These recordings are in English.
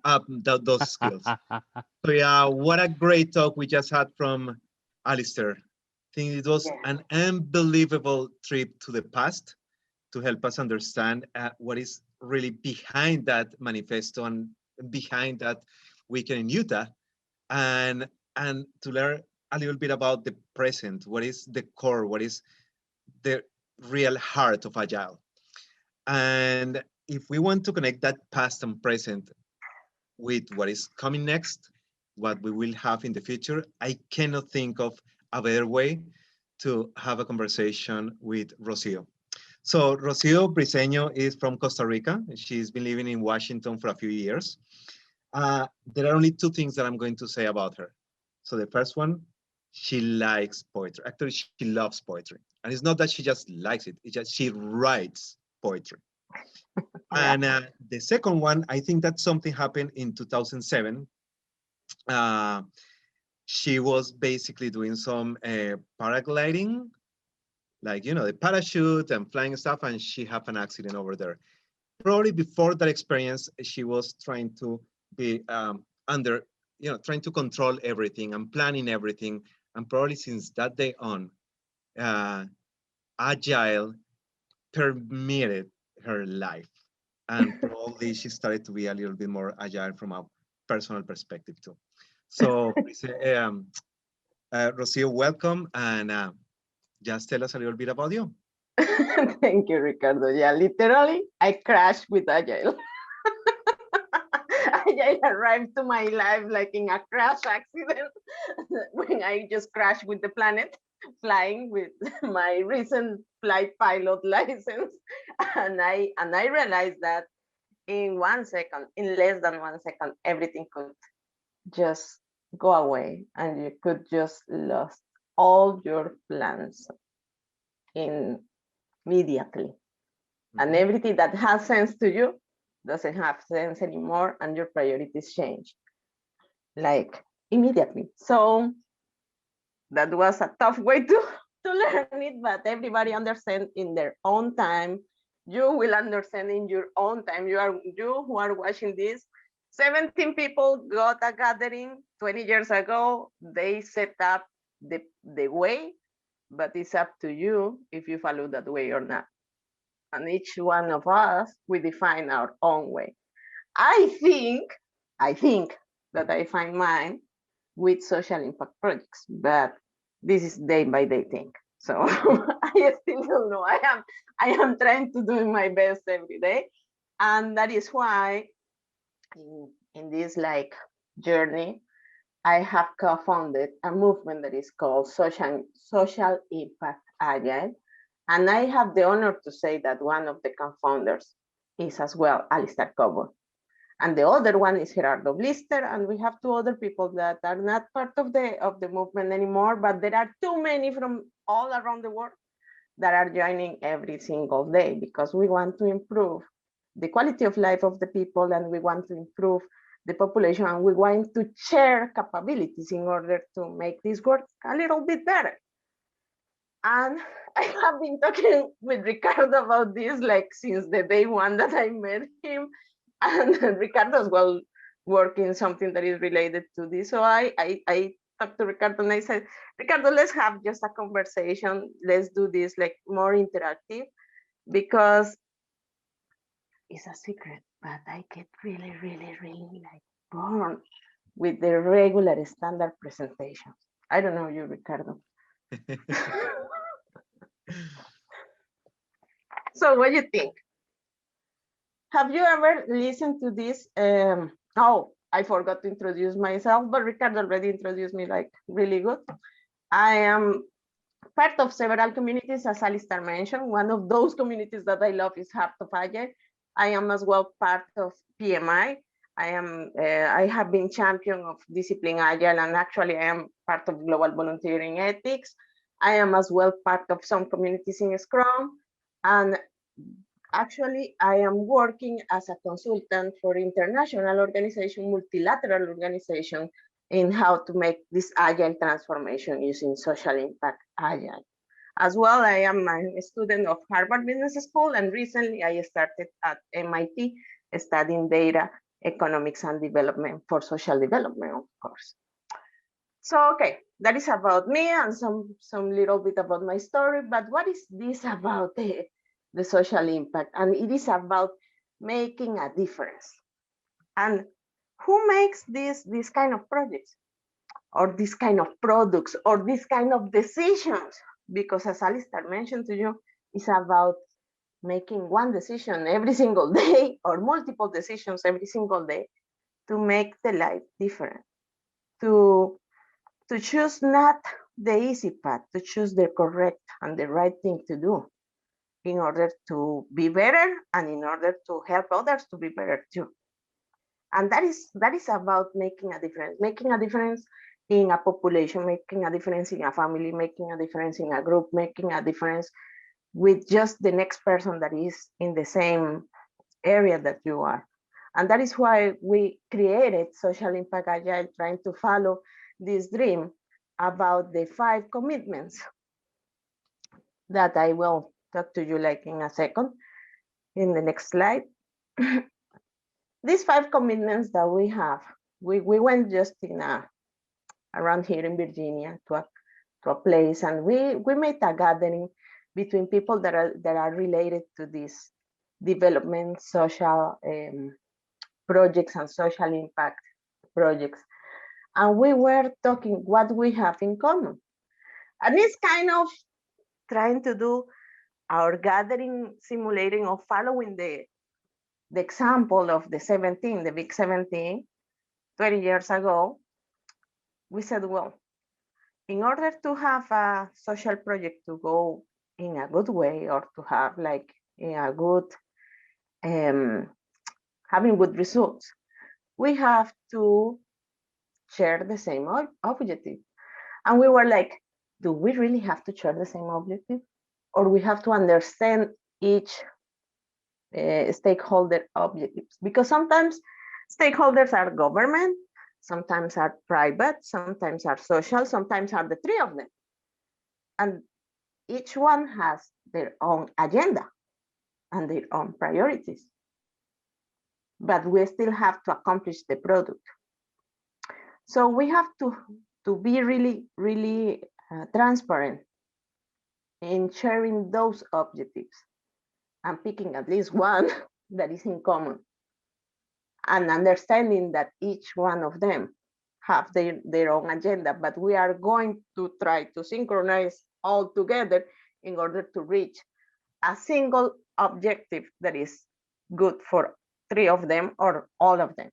up those skills. So yeah, what a great talk we just had from Alistair. I think it was an unbelievable trip to the past to help us understand what is really behind that manifesto and behind that weekend in Utah, and to learn a little bit about the present. What is the core? What is the real heart of Agile? And if we want to connect that past and present with what is coming next, what we will have in the future, I cannot think of a better way to have a conversation with Rocío. So Rocío Briceño is from Costa Rica. She's been living in Washington for a few years. There are only two things that I'm going to say about her. So the first one, she likes poetry. Actually, she loves poetry. And it's not that she just likes it, it's just she writes poetry. And the second one, I think that something happened in 2007. She was basically doing some paragliding, like, you know, the parachute and flying stuff, and she had an accident over there. Probably before that experience, she was trying to be trying to control everything and planning everything. And probably since that day on, Agile permeated her life. And probably she started to be a little bit more agile from a personal perspective too. So, Rocío, welcome, and just tell us a little bit about you. Thank you, Ricardo. Yeah, literally, I crashed with Agile. Agile arrived to my life like in a crash accident when I just crashed with the planet, flying with my recent flight pilot license, and I realized that in 1 second, in less than 1 second, everything could just go away, and you could just lose all your plans immediately. And everything that has sense to you doesn't have sense anymore, and your priorities change like immediately. So that was a tough way to learn it, but everybody understands in their own time. You will understand in your own time. You who are watching this, 17 people got a gathering 20 years ago. They set up the way, but it's up to you if you follow that way or not. And each one of us, we define our own way. I think that I find mine with social impact projects, but this is day by day thing. So I still don't know. I am trying to do my best every day, and that is why in this like journey, I have co-founded a movement that is called Social Impact Agile. And I have the honor to say that one of the co-founders is as well Alistair Coburn. And the other one is Gerardo Blister. And we have two other people that are not part of the movement anymore, but there are too many from all around the world that are joining every single day, because we want to improve the quality of life of the people, and we want to improve the population, and we want to share capabilities in order to make this work a little bit better. And I have been talking with Ricardo about this like since the day one that I met him, and Ricardo as well working something that is related to this. So I talked to Ricardo and I said, Ricardo, let's have just a conversation. Let's do this like more interactive, because it's a secret, but I get really, really, really like bored with the regular standard presentations. I don't know you, Ricardo. So what do you think? Have you ever listened to this? Oh, I forgot to introduce myself, but Ricardo already introduced me like really good. I am part of several communities, as Alistair mentioned. One of those communities that I love is Heart of Agile. I am as well part of PMI. I have been champion of Discipline Agile, and actually I am part of Global Volunteering Ethics. I am as well part of some communities in Scrum, and actually I am working as a consultant for international organization, multilateral organization, in how to make this Agile transformation using Social Impact Agile. As well, I am a student of Harvard Business School, and recently I started at MIT studying data economics and development for social development, of course. So, okay, that is about me and some little bit about my story, but what is this about the social impact? And it is about making a difference. And who makes this kind of projects or this kind of products or this kind of decisions? Because as Alistair mentioned to you, it's about making one decision every single day or multiple decisions every single day to make the life different, to choose not the easy path, to choose the correct and the right thing to do in order to be better and in order to help others to be better too. And that is about making a difference in a population, making a difference in a family, making a difference in a group, making a difference with just the next person that is in the same area that you are. And that is why we created Social Impact Agile, trying to follow this dream about the 5 commitments that I will talk to you like in a second, in the next slide. These 5 commitments that we have, we went just in around here in Virginia to a place, and we made a gathering between people that are related to this development, social projects and social impact projects. And we were talking what we have in common. And it's kind of trying to do our gathering, simulating or following the example of the 17, the big 17, 20 years ago. We said, well, in order to have a social project to go in a good way or to have like a good, having good results, we have to share the same objective. And we were like, do we really have to share the same objective? Or we have to understand each stakeholder objectives? Because sometimes stakeholders are government, sometimes are private, sometimes are social, sometimes are the 3 of them. And each one has their own agenda and their own priorities. But we still have to accomplish the product. So we have to be really, really transparent in sharing those objectives and picking at least one that is in common, and understanding that each one of them have their own agenda, but we are going to try to synchronize all together in order to reach a single objective that is good for 3 of them or all of them.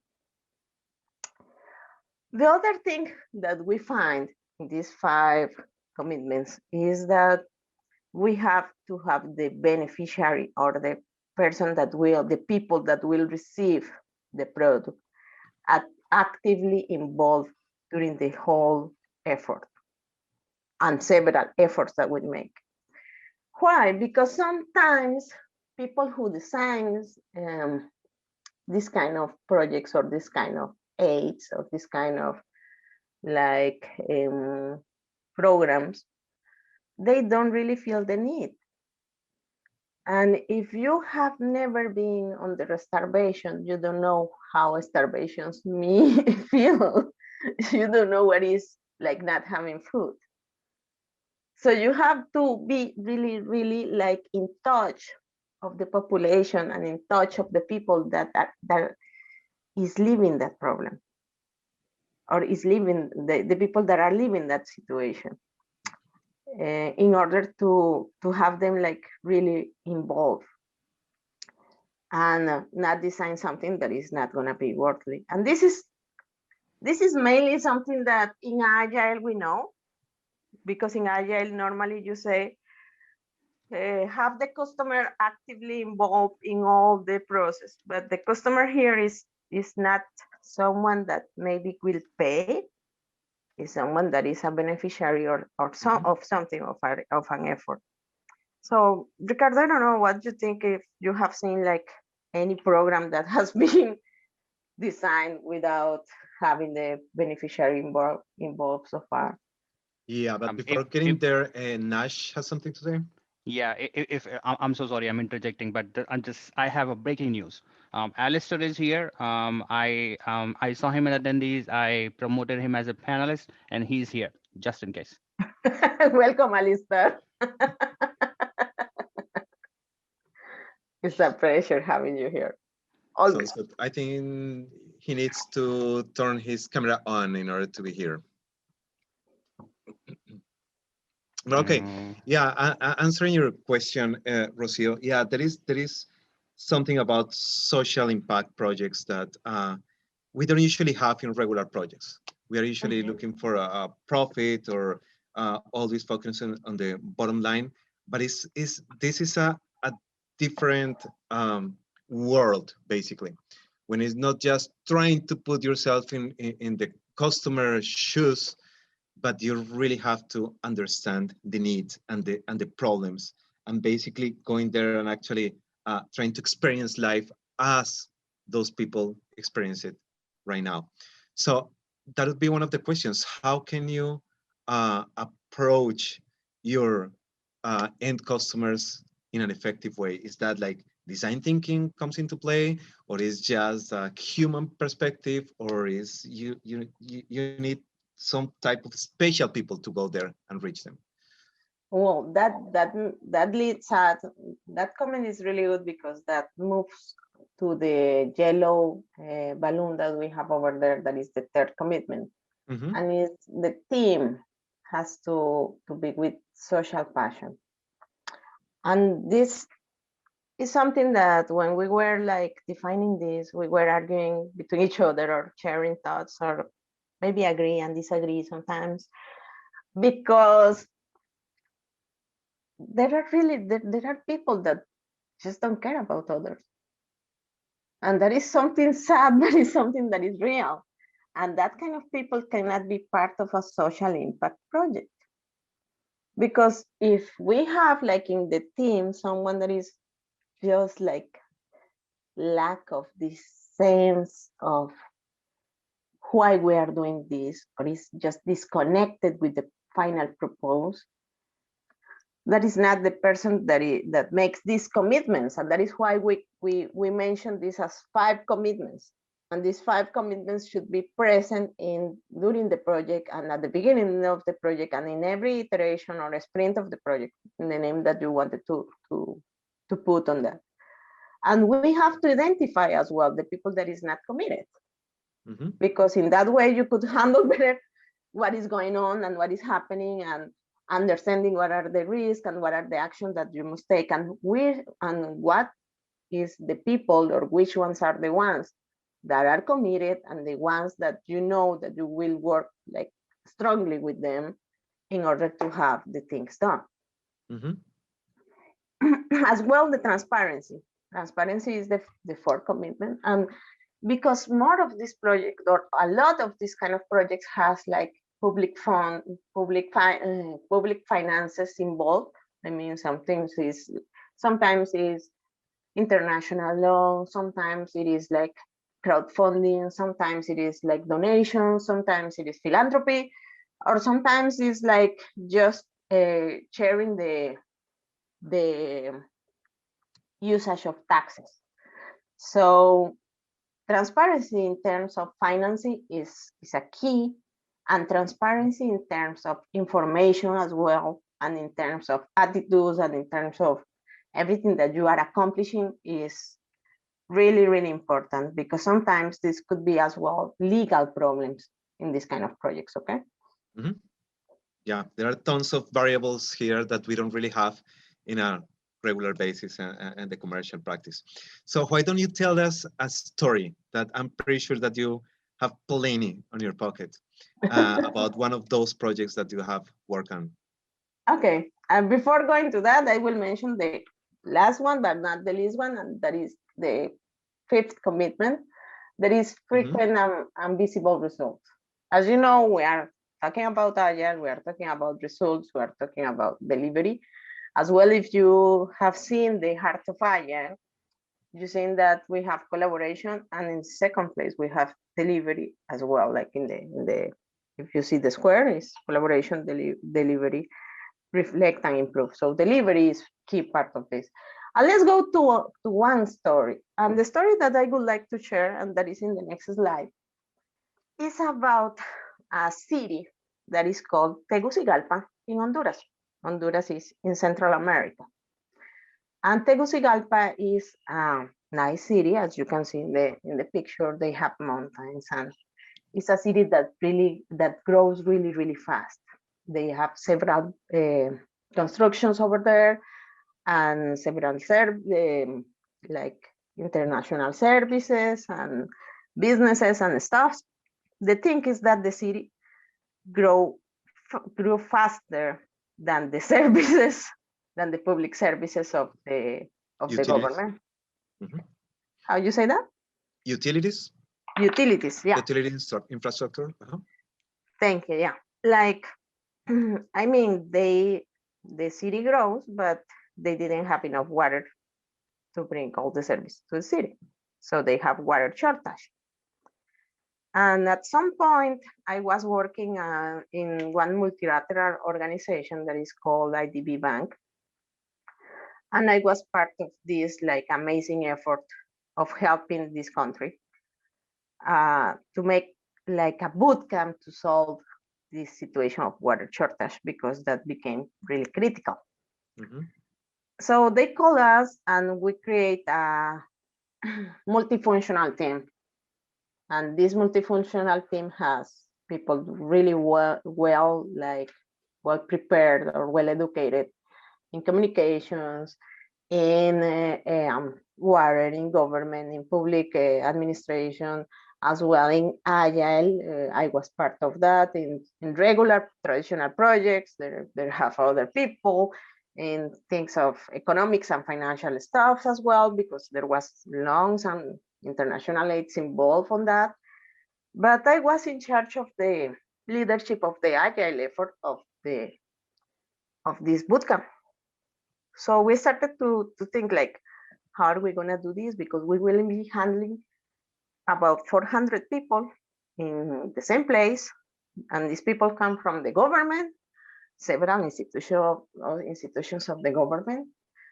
The other thing that we find in these 5 commitments is that we have to have the beneficiary or the person that will, the people that will receive the product actively involved during the whole effort and several efforts that we make. Why? Because sometimes people who designs this kind of projects or this kind of aids or this kind of like programs, they don't really feel the need. And if you have never been under starvation, you don't know how starvations feel. You don't know what is like not having food. So you have to be really, really like in touch of the population and in touch of the people that is living that problem or is living the people that are living that situation. In order to have them like really involved and not design something that is not going to be worthy. And this is mainly something that in Agile we know, because in Agile normally you say have the customer actively involved in all the process, but the customer here is not someone that maybe will pay, is someone that is a beneficiary or some of something of an effort. So Ricardo, I don't know what you think, if you have seen like any program that has been designed without having the beneficiary involved so far. Yeah, but before getting there, Nash has something to say. Yeah, if I'm so sorry, I'm interjecting, but I have a breaking news. Alistair is here. I saw him in attendees. I promoted him as a panelist, and he's here just in case. Welcome, Alistair. It's a pleasure having you here. Sounds good. I think he needs to turn his camera on in order to be here. Okay, yeah, answering your question, Rocío, yeah, there is something about social impact projects that we don't usually have in regular projects. We are usually looking for a profit or always focusing on the bottom line, but this is a different world, basically, when it's not just trying to put yourself in the customer's shoes, but you really have to understand the needs and the problems, and basically going there and actually trying to experience life as those people experience it right now. So that would be one of the questions. How can you approach your end customers in an effective way? Is that like design thinking comes into play, or is just a human perspective, or is you need some type of special people to go there and reach them? Well, that leads at that comment is really good, because that moves to the yellow balloon that we have over there. That is the third commitment, and it's the team has to be with social passion. And this is something that when we were like defining this, we were arguing between each other or sharing thoughts, or maybe agree and disagree sometimes, because there are people that just don't care about others, and that is something sad. That is something that is real, and that kind of people cannot be part of a social impact project, because if we have like in the team someone that is just like lack of this sense of why we are doing this, or is just disconnected with the final purpose, that is not the person that makes these commitments. And that is why we mention this as 5 commitments, and these 5 commitments should be present during the project and at the beginning of the project and in every iteration or a sprint of the project, in the name that you wanted to put on that. And we have to identify as well the people that is not committed, because in that way you could handle better what is going on and what is happening, and understanding what are the risks and what are the actions that you must take, and what is the people, or which ones are the ones that are committed, and the ones that you know that you will work like strongly with them in order to have the things done. As well, the transparency is the 4th commitment. And because more of this project, or a lot of this kind of projects, has like public finances involved. I mean, sometimes is international loan, sometimes it is like crowdfunding, sometimes it is like donations, sometimes it is philanthropy, or sometimes it's like just sharing the usage of taxes. So transparency in terms of financing is a key, and transparency in terms of information as well, and in terms of attitudes, and in terms of everything that you are accomplishing is really, really important, because sometimes this could be as well legal problems in this kind of projects, okay? Yeah, there are tons of variables here that we don't really have in a regular basis and the commercial practice. So why don't you tell us a story that I'm pretty sure that you have plenty on your pocket about one of those projects that you have worked on? Okay, and before going to that, I will mention the last one, but not the least one, and that is the 5th commitment. That is frequent and visible results. As you know, we are talking about Agile, we are talking about results, we are talking about delivery. As well, if you have seen the heart of Agile, you've seen that we have collaboration, and in second place we have delivery as well. Like in the if you see the square is collaboration, delivery, reflect and improve. So delivery is key part of this. And let's go to one story. And the story that I would like to share, and that is in the next slide, is about a city that is called Tegucigalpa in Honduras. Honduras is in Central America. And Tegucigalpa is a nice city, as you can see in the picture. They have mountains, and it's a city that grows really fast. They have several constructions over there, and several like international services and businesses and stuff. The thing is that the city grew faster than the services, than the public services of the government. Mm-hmm. How you say that? Utilities. Utilities, yeah. Utilities or infrastructure. Thank you. Yeah, like I mean, the city grows, but they didn't have enough water to bring all the service to the city, so they have water shortage. And at some point, I was working in one multilateral organization that is called IDB Bank. And I was part of this like amazing effort of helping this country to make like a boot camp to solve this situation of water shortage, because that became really critical. Mm-hmm. So they call us and we create a multifunctional team. And this multifunctional team has people really well prepared or well educated in communications, in water, in government, in public administration, as well in Agile. I was part of that. In regular traditional projects, there have other people in things of economics and financial stuff as well, because there was loans and international aids involved on that. But I was in charge of the leadership of the Agile effort of this bootcamp. So we started to think like, how are we going to do this? Because we will be handling about 400 people in the same place. And these people come from the government, several institutions of the government,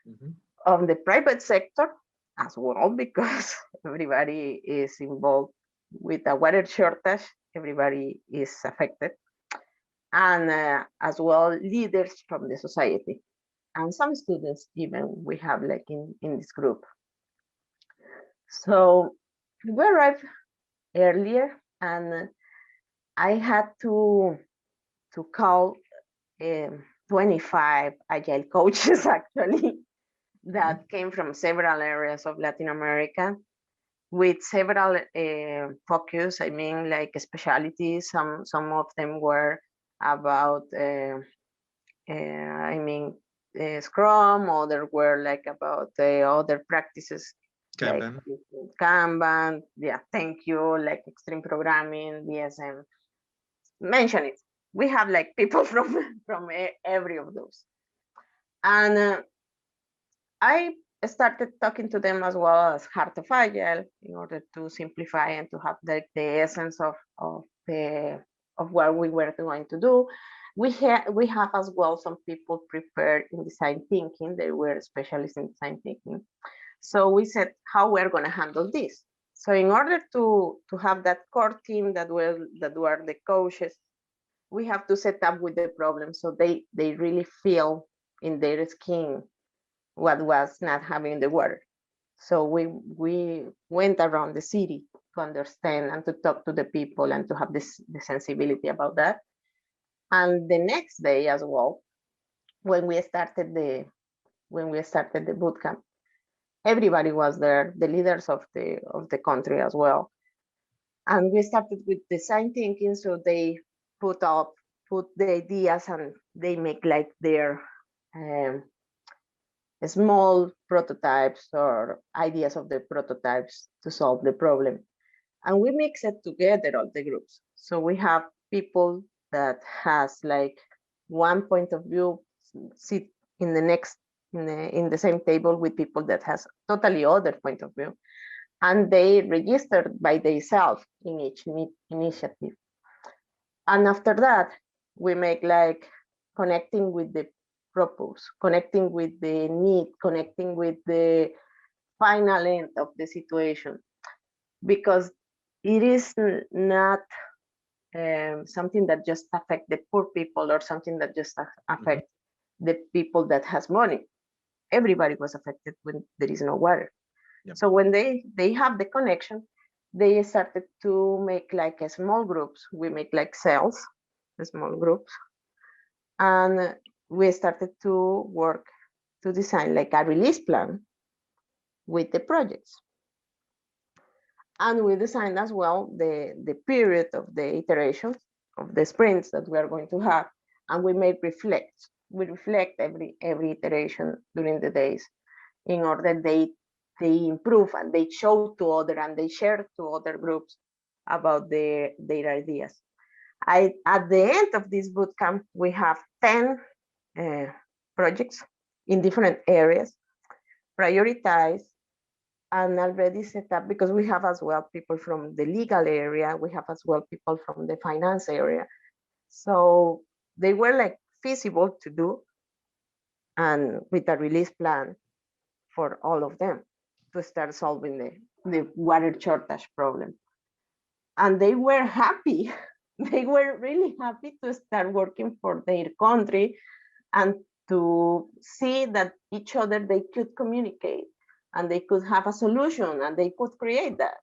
mm-hmm. of the private sector as well, because everybody is involved with a water shortage. Everybody is affected. And as well, leaders from the society. And some students even we have like in this group. So we arrived earlier, and I had to call 25 Agile coaches actually that came from several areas of Latin America with several focus. I mean, like specialties. Some of them were about Scrum, others were like about the other practices, Kanban. Like Kanban, yeah, thank you, like extreme programming, DSM. Mention it. We have like people from every of those. And I started talking to them as well as Heart of Agile in order to simplify and to have the essence of what we were going to do. We have as well some people prepared in design thinking. They were specialists in design thinking. So we said how we're going to handle this. So in order to have that core team that were the coaches, we have to set up with the problem so they really feel in their skin what was not having the water. So we went around the city to understand and to talk to the people and to have the sensibility about that. And the next day as well, when we started the bootcamp, everybody was there, the leaders of the country as well. And we started with design thinking, so they put the ideas and they make like their small prototypes or ideas of the prototypes to solve the problem. And we mix it together, all the groups. So we have people that has like one point of view, sit in the same table with people that has totally other point of view, and they registered by themselves in each initiative. And after that, we make like connecting with the purpose, connecting with the need, connecting with the final end of the situation, because it is not something that just affect the poor people or something that just affect the people that has money. Everybody was affected when there is no water. Yep. So when they have the connection, they started to make like a small groups. We make like cells, small groups, and we started to work to design like a release plan with the projects. And we designed as well the period of the iterations of the sprints that we are going to have, and we make we reflect every iteration during the days in order they improve and they show to other and they share to other groups about their ideas. At the end of this bootcamp, we have 10 projects in different areas, prioritized and already set up, because we have as well people from the legal area, we have as well people from the finance area. So they were like feasible to do, and with a release plan for all of them to start solving the water shortage problem. And they were happy. They were really happy to start working for their country and to see that each other they could communicate and they could have a solution and they could create that.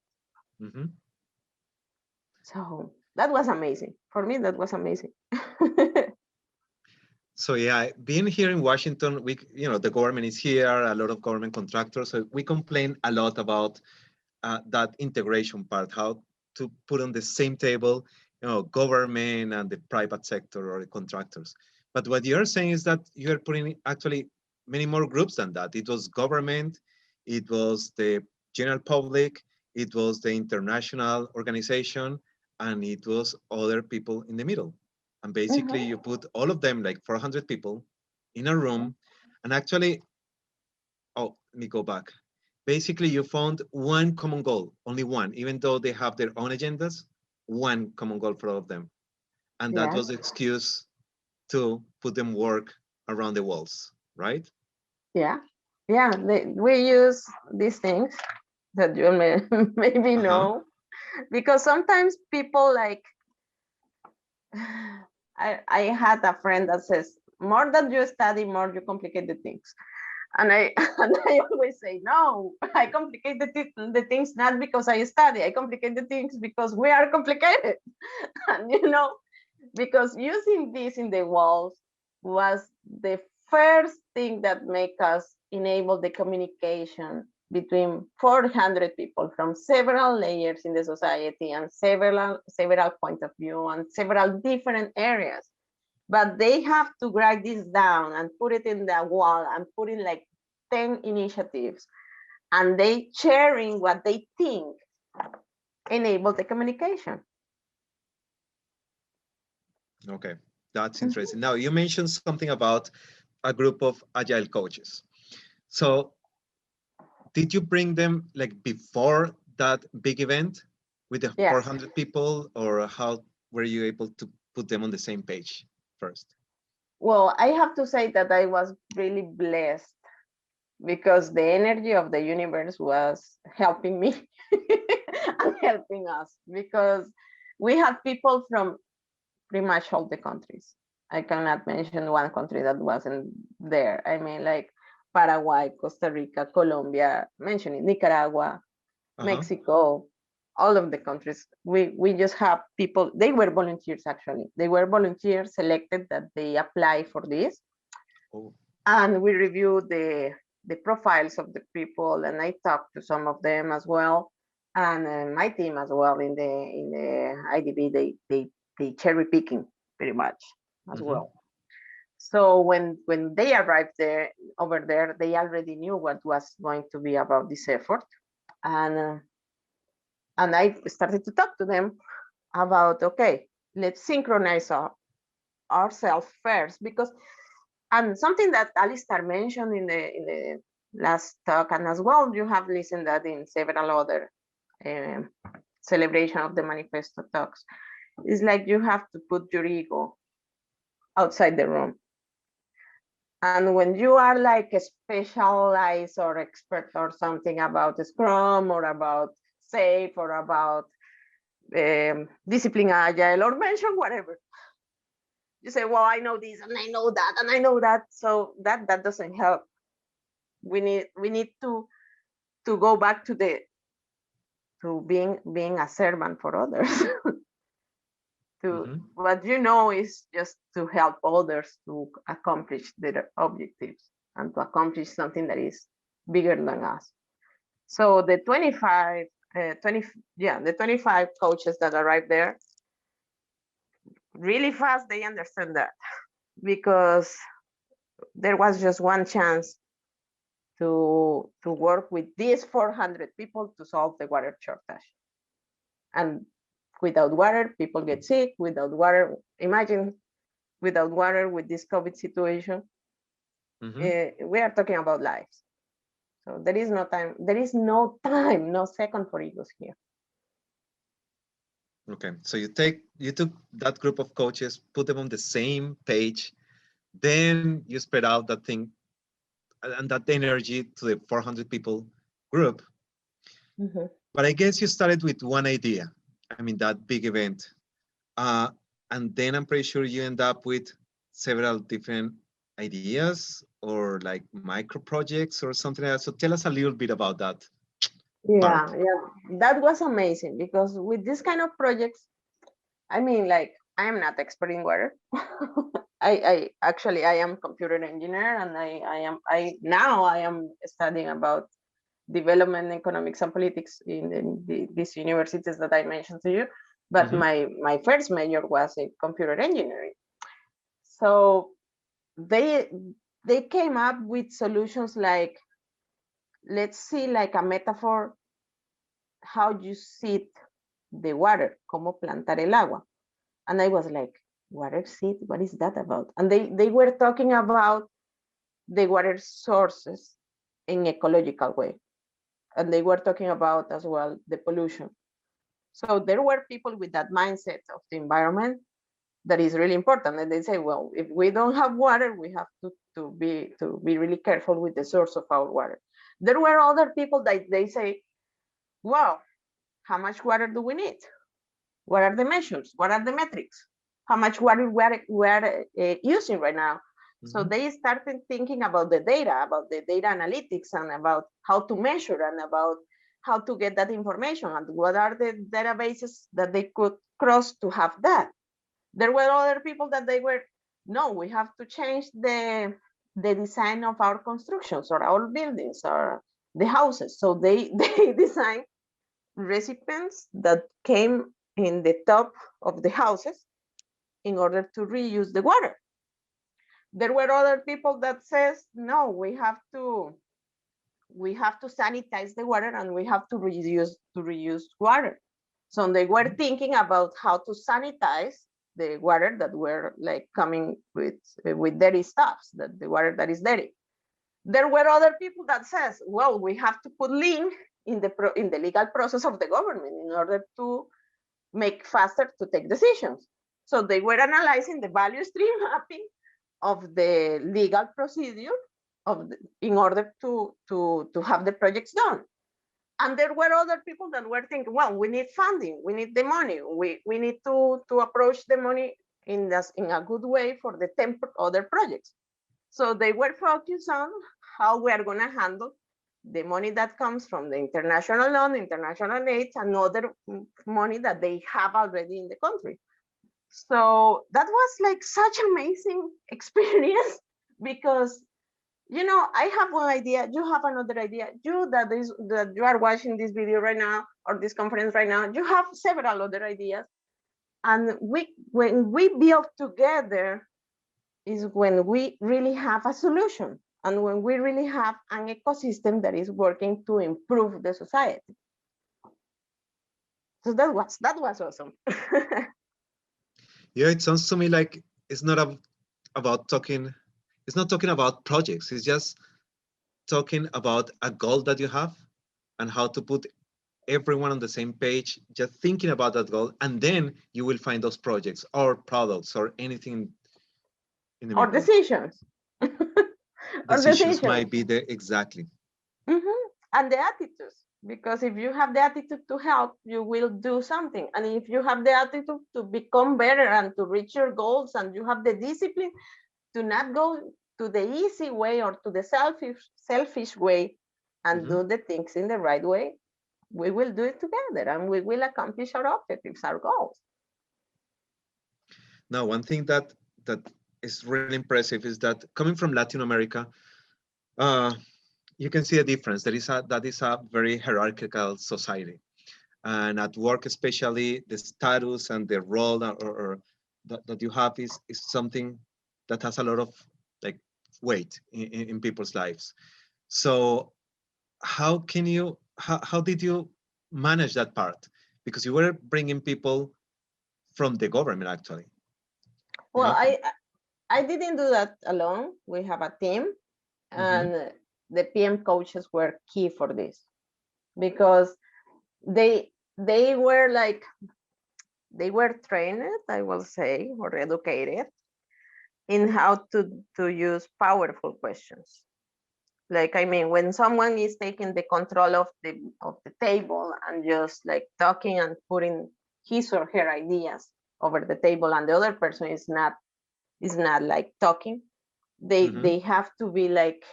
So that was amazing. For me, that was amazing. So yeah, being here in Washington, the government is here, a lot of government contractors. So we complain a lot about that integration part, how to put on the same table, government and the private sector or the contractors. But what you're saying is that you're putting actually many more groups than that. It was government, it was the general public, it was the international organization, and it was other people in the middle. And basically you put all of them, like 400 people in a room, and actually, let me go back. Basically you found one common goal, only one, even though they have their own agendas, one common goal for all of them. And that was the excuse to put them work around the walls, right? Yeah, we use these things that you maybe know, because sometimes people like, I had a friend that says, more that you study, more you complicate the things. And I always say, no, I complicate the things not because I study, I complicate the things because we are complicated. And because using this in the walls was the first thing that make us enable the communication between 400 people from several layers in the society and several points of view and several different areas. But they have to write this down and put it in the wall and put in like 10 initiatives, and they sharing what they think enable the communication. Okay, that's interesting. Now you mentioned something about a group of Agile coaches. So did you bring them like before that big event with the 400 people, or how were you able to put them on the same page first? Well, I have to say that I was really blessed because the energy of the universe was helping me and helping us, because we had people from pretty much all the countries. I cannot mention one country that wasn't there. I mean, like Paraguay, Costa Rica, Colombia, mentioning Nicaragua, Mexico, all of the countries. We just have people, they were volunteers actually. They were volunteers selected that they apply for this. And we reviewed the profiles of the people, and I talked to some of them as well. And my team as well in the IDB, they cherry picking pretty much as well. So when they arrived over there, they already knew what was going to be about this effort. And I started to talk to them about, okay, let's synchronize ourselves first, because, and something that Alistair mentioned in the last talk, and as well, you have listened that in several other celebration of the manifesto talks, is like you have to put your ego outside the room. And when you are like a specialized or expert or something about Scrum or about SAFe or about discipline Agile or mention whatever, you say, well, I know this and I know that and I know that. So that doesn't help. We need to go back to being a servant for others. What you know is just to help others to accomplish their objectives and to accomplish something that is bigger than us. So the 25 coaches that arrived there, really fast they understand that, because there was just one chance to work with these 400 people to solve the water shortage. And without water, people get sick. Without water, imagine without water with this COVID situation, we are talking about lives. So there is no time, no second for egos here. Okay, so you took that group of coaches, put them on the same page, then you spread out that thing and that energy to the 400 people group. But I guess you started with one idea. I mean, that big event. And then I'm pretty sure you end up with several different ideas or like micro projects or something like that. So tell us a little bit about that. Yeah, that was amazing, because with this kind of projects, I mean, like, I am not expert in water. I actually am computer engineer, and I am studying about development, economics, and politics in these universities that I mentioned to you. But my first major was in computer engineering. So they came up with solutions like, let's see, like a metaphor, how you seed the water, como plantar el agua. And I was like, water seed, what is that about? And they were talking about the water sources in ecological way. And they were talking about as well the pollution. So there were people with that mindset of the environment that is really important. And they say, well, if we don't have water, we have to be really careful with the source of our water. There were other people that they say, well, how much water do we need? What are the measures? What are the metrics? How much water we are using right now? So they started thinking about the data analytics, and about how to measure, and about how to get that information, and what are the databases that they could cross to have that. There were other people that they were, no, we have to change the design of our constructions or our buildings or the houses. So they designed recipients that came in the top of the houses in order to reuse the water. There were other people that says, no, we have to sanitize the water, and we have to reuse water. So they were thinking about how to sanitize the water that were like coming with dirty stuffs, that the water that is dirty. There were other people that says, well, we have to put lean in the legal process of the government in order to make faster to take decisions. So they were analyzing the value stream mapping of the legal procedure in order to have the projects done. And there were other people that were thinking, well, we need funding, we need the money, we need to approach the money in a good way for the 10 other projects. So they were focused on how we are going to handle the money that comes from the international loan, international aid, and other money that they have already in the country. So that was like such amazing experience, because, you know, I have one idea, you have another idea, that you are watching this video right now, or this conference right now, you have several other ideas. And when we build together is when we really have a solution, and when we really have an ecosystem that is working to improve the society. So that was awesome. Yeah, it sounds to me like it's not about talking. It's not talking about projects. It's just talking about a goal that you have and how to put everyone on the same page, just thinking about that goal, and then you will find those projects or products or anything in the or middle. decisions. or Decisions might be the exactly. And the attitudes, because if you have the attitude to help, you will do something. And if you have the attitude to become better and to reach your goals, and you have the discipline to not go to the easy way or to the selfish way and do the things in the right way, we will do it together and we will accomplish our objectives, our goals. Now, one thing that is really impressive is that coming from Latin America, you can see a difference. That is a very hierarchical society, and at work especially, the status and the role or that you have is something that has a lot of like weight in people's lives. So how did you manage that part? Because you were bringing people from the government actually. Well, I didn't do that alone. We have a team, and the PM coaches were key for this, because they were trained, I will say, or educated in how to use powerful questions. Like, I mean, when someone is taking the control of the table and just like talking and putting his or her ideas over the table, and the other person is not like talking, they have to be like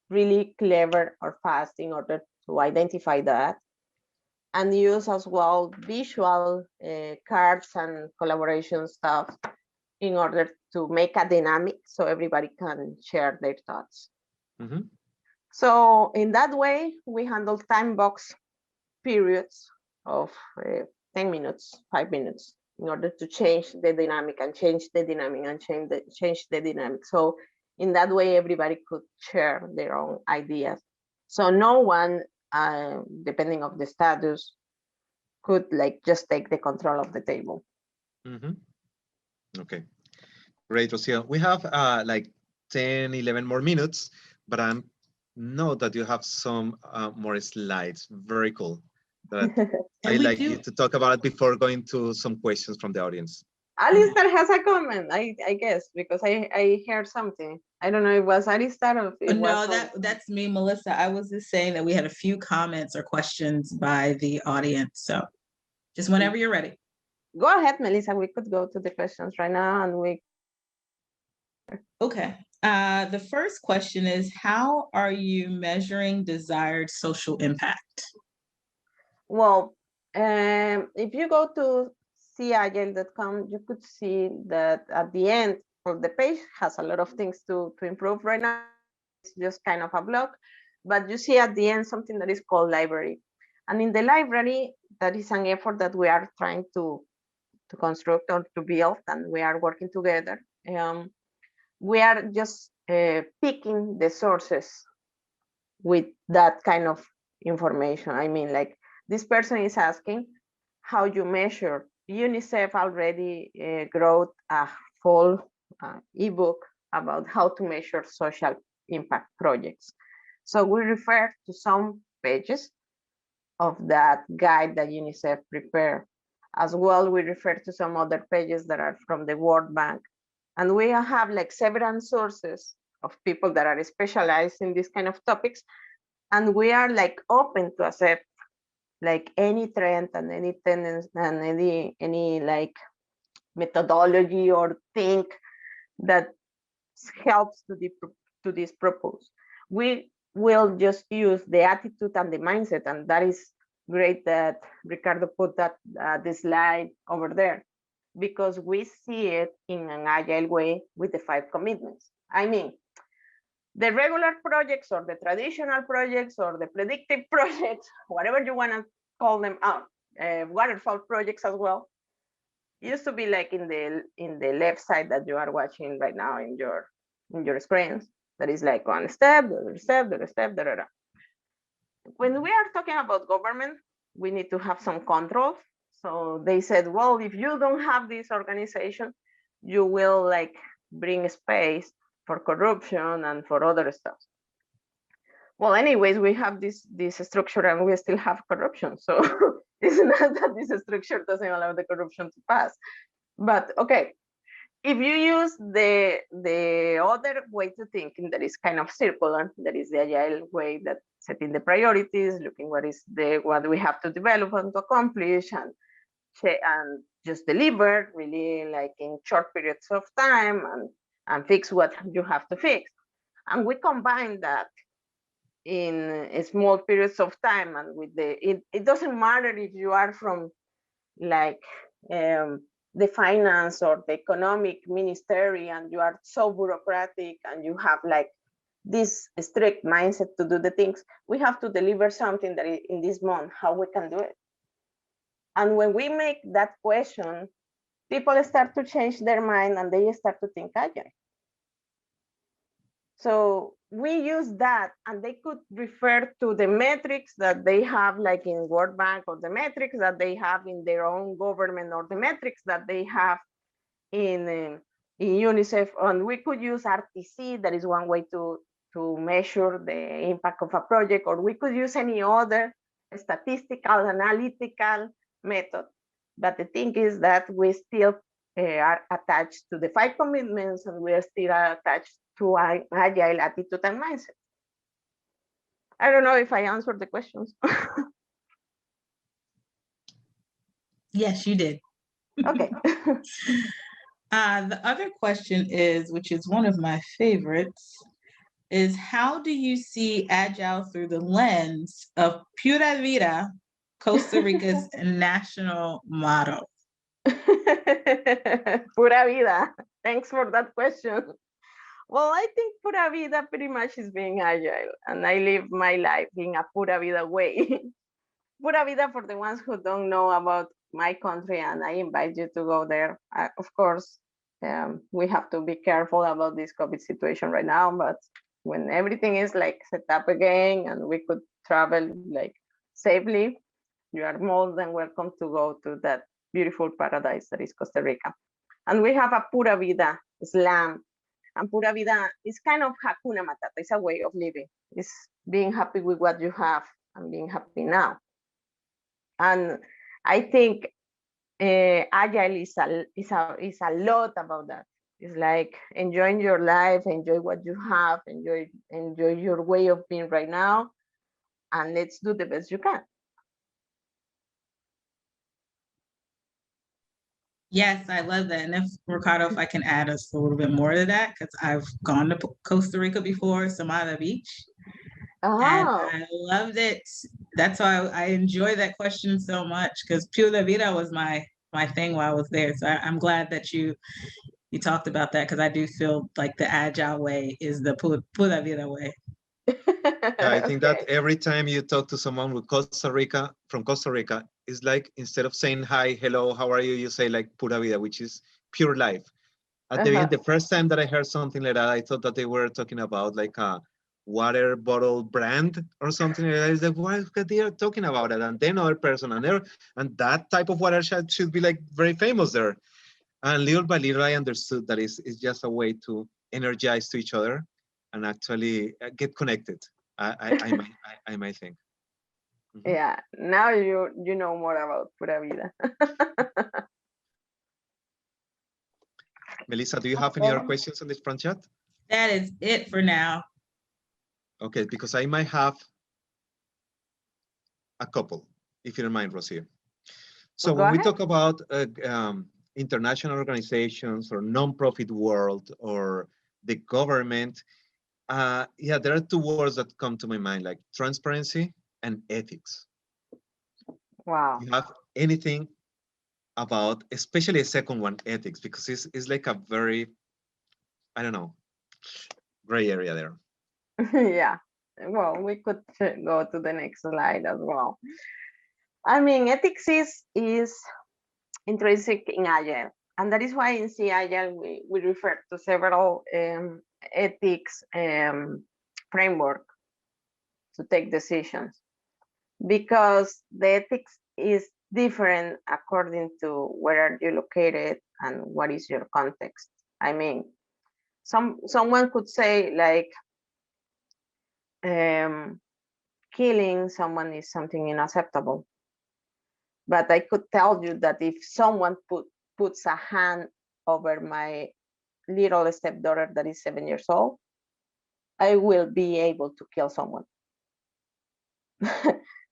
really clever or fast in order to identify that, and use as well visual cards and collaboration stuff in order to make a dynamic so everybody can share their thoughts. So in that way, we handle time box periods of 10 minutes, 5 minutes, in order to change the dynamic and change the dynamic and change the dynamic. So in that way, everybody could share their own ideas. So no one, depending on the status, could like just take the control of the table. Okay, great, Rocío. We have like 10, 11 more minutes, but I know that you have some more slides. Very cool. That I'd like you to talk about it before going to some questions from the audience. Alistair has a comment, I guess, because I heard something. I don't know if it was Alistair or if it was... No, that's me, Melissa. I was just saying that we had a few comments or questions by the audience. So just whenever you're ready. Go ahead, Melissa. We could go to the questions right now and we... Okay. The first question is, how are you measuring desired social impact? Well, if you go to agile.com, you could see that at the end of the page has a lot of things to improve right now. It's just kind of a blog, but you see at the end something that is called library. And in the library, that is an effort that we are trying to construct or to build, and we are working together. We are just picking the sources with that kind of information. I mean, like, this person is asking how you measure. UNICEF already wrote a full ebook about how to measure social impact projects. So we refer to some pages of that guide that UNICEF prepared. As well, we refer to some other pages that are from the World Bank. And we have like several sources of people that are specialized in this kind of topics. And we are like open to accept like any trend and any tendency and any like methodology or thing that helps to this purpose. We will just use the attitude and the mindset, and that is great that Ricardo put that the slide over there, because we see it in an agile way with the 5 commitments. I mean, the regular projects or the traditional projects or the predictive projects, whatever you want to call them out, waterfall projects as well, used to be like in the left side that you are watching right now in your screens. That is like one step, the other step, the other step, da, da, da. When we are talking about government, we need to have some controls. So they said, well, if you don't have this organization, you will like bring space for corruption and for other stuff. Well, anyways, we have this structure and we still have corruption. So it's not that this structure doesn't allow the corruption to pass. But okay, if you use the other way to think, that is kind of circular, that is the agile way, that setting the priorities, looking what we have to develop and to accomplish, and just deliver really like in short periods of time, and fix what you have to fix. And we combine that in small periods of time, and with it doesn't matter if you are from like the finance or the economic ministry, and you are so bureaucratic, and you have like this strict mindset to do the things. We have to deliver something that in this month, how we can do it. And when we make that question, people start to change their mind, and they start to think agile. So we use that, and they could refer to the metrics that they have like in World Bank, or the metrics that they have in their own government, or the metrics that they have in UNICEF. And we could use RTC, that is one way to measure the impact of a project, or we could use any other statistical, analytical method. But the thing is that we still are attached to the 5 commitments, and we are still attached to an agile attitude and mindset. I don't know if I answered the questions. Yes, you did. Okay. The other question is, which is one of my favorites, is how do you see Agile through the lens of Pura Vida, Costa Rica's national motto? Pura vida. Thanks for that question. Well, I think Pura Vida pretty much is being agile, and I live my life in a Pura Vida way. Pura Vida, for the ones who don't know about my country, and I invite you to go there. Of course, we have to be careful about this COVID situation right now, but when everything is like set up again and we could travel like safely, you are more than welcome to go to that beautiful paradise that is Costa Rica. And we have a Pura Vida slam. And Pura Vida is kind of Hakuna Matata. It's a way of living. It's being happy with what you have and being happy now. And I think Agile is a lot about that. It's like enjoying your life, enjoy what you have, enjoy your way of being right now, and let's do the best you can. Yes, I love that. And if Ricardo, if I can add us a little bit more to that, because I've gone to Costa Rica before, Samada Beach, and I loved it. That's why I enjoy that question so much, because Pura Vida was my thing while I was there. So I'm glad that you talked about that, because I do feel like the Agile way is the Pura Vida way. Yeah, I think that every time you talk to someone from Costa Rica, it's like instead of saying hi, hello, how are you, you say like Pura Vida, which is pure life. At the beginning, the first time that I heard something like that, I thought that they were talking about like a water bottle brand or something like that. I was like, what they are talking about it? And then another person, and that type of water should be like very famous there. And little by little, I understood that it's just a way to energize to each other and actually get connected. I might think. Mm-hmm. Yeah, now you know more about Pura Vida. Melissa, do you have any other questions on this front chat? That is it for now. Okay, because I might have a couple, if you don't mind, Rocío. So when we talk about international organizations or non-profit world or the government, yeah, there are 2 words that come to my mind, like transparency and ethics. Wow. Do you have anything about, especially a second one, ethics, because it's like a very, I don't know, gray area there. Yeah, well, we could go to the next slide as well. I mean, ethics is intrinsic in Agile, and that is why in C Agile we refer to several ethics framework to take decisions, because the ethics is different according to where are you located and what is your context. I mean, someone could say like killing someone is something unacceptable, but I could tell you that if someone puts a hand over my little stepdaughter that is 7 years old, I will be able to kill someone.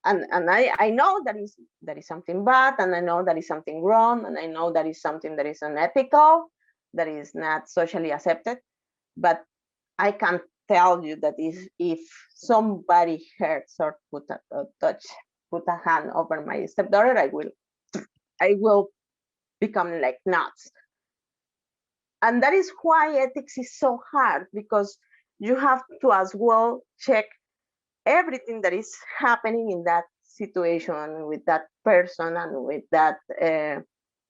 and I know that is something bad, and I know that is something wrong, and I know that is something that is unethical, that is not socially accepted. But I can tell you that if somebody hurts or put a hand over my stepdaughter, I will become like nuts. And that is why ethics is so hard, because you have to as well check everything that is happening in that situation with that person and with that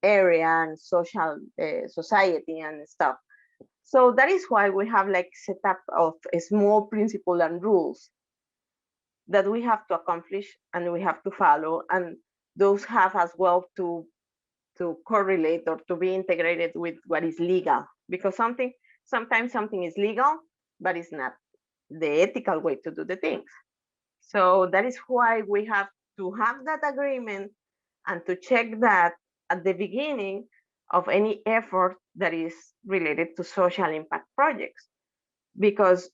area and social society and stuff. So that is why we have like set up of a small principle and rules that we have to accomplish and we have to follow, and those have as well to correlate or to be integrated with what is legal, because sometimes something is legal but it's not the ethical way to do the things. So that is why we have to have that agreement and to check that at the beginning of any effort that is related to social impact projects. Because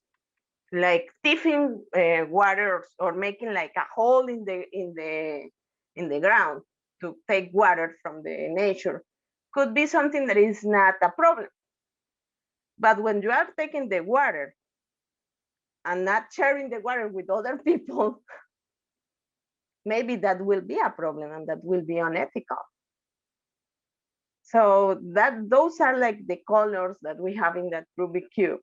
like thieving water or making like a hole in the ground to take water from the nature could be something that is not a problem. But when you are taking the water and not sharing the water with other people, maybe that will be a problem and that will be unethical. So those are like the colors that we have in that Rubik Cube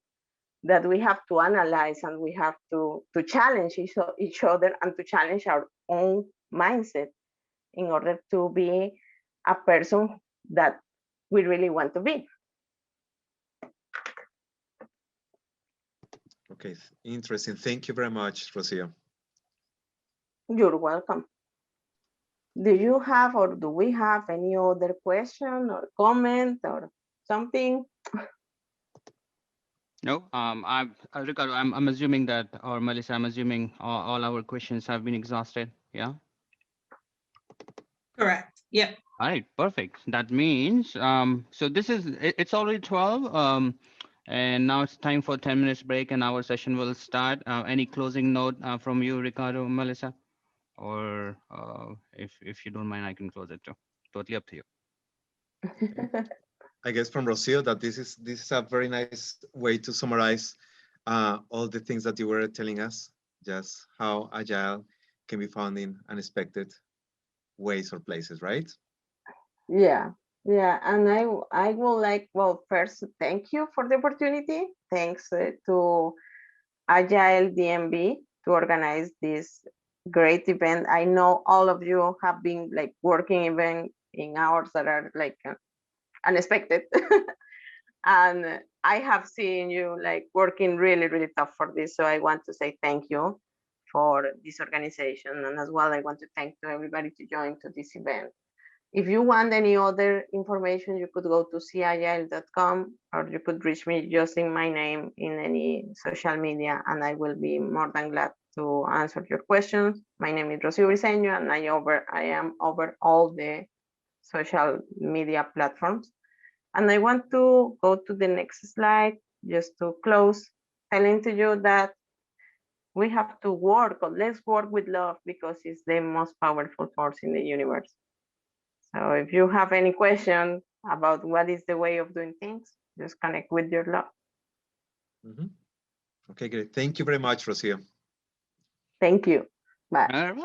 that we have to analyze, and we have to challenge each other and to challenge our own mindset in order to be a person that we really want to be. Okay, interesting. Thank you very much, Rocío. You're welcome. Do you have, or do we have any other question or comment or something? No, Ricardo, I'm assuming that, or Melissa, I'm assuming all our questions have been exhausted. Yeah. Correct. Yep. All right, perfect. That means so this is it's already 12. And now it's time for 10 minutes break, and our session will start. Any closing note from you, Ricardo, Melissa, or if you don't mind, I can close it too. Totally up to you. I guess from Rocío that this is a very nice way to summarize all the things that you were telling us, just how Agile can be found in unexpected ways or places, right? Yeah, and I would like, well, first, thank you for the opportunity. Thanks to Agile DMV to organize this great event. I know all of you have been like working even in hours that are like unexpected. And I have seen you like working really, really tough for this. So I want to say thank you for this organization. And as well, I want to thank to everybody to join to this event. If you want any other information, you could go to cagile.com, or you could reach me just in my name in any social media, and I will be more than glad to answer your questions. My name is Rocío Briceño, and I am over all the social media platforms. And I want to go to the next slide just to close, telling to you that we have to work, or let's work with love, because it's the most powerful force in the universe. So if you have any question about what is the way of doing things, just connect with your love. Okay, great. Thank you very much, Rocío. Thank you. Bye. All right.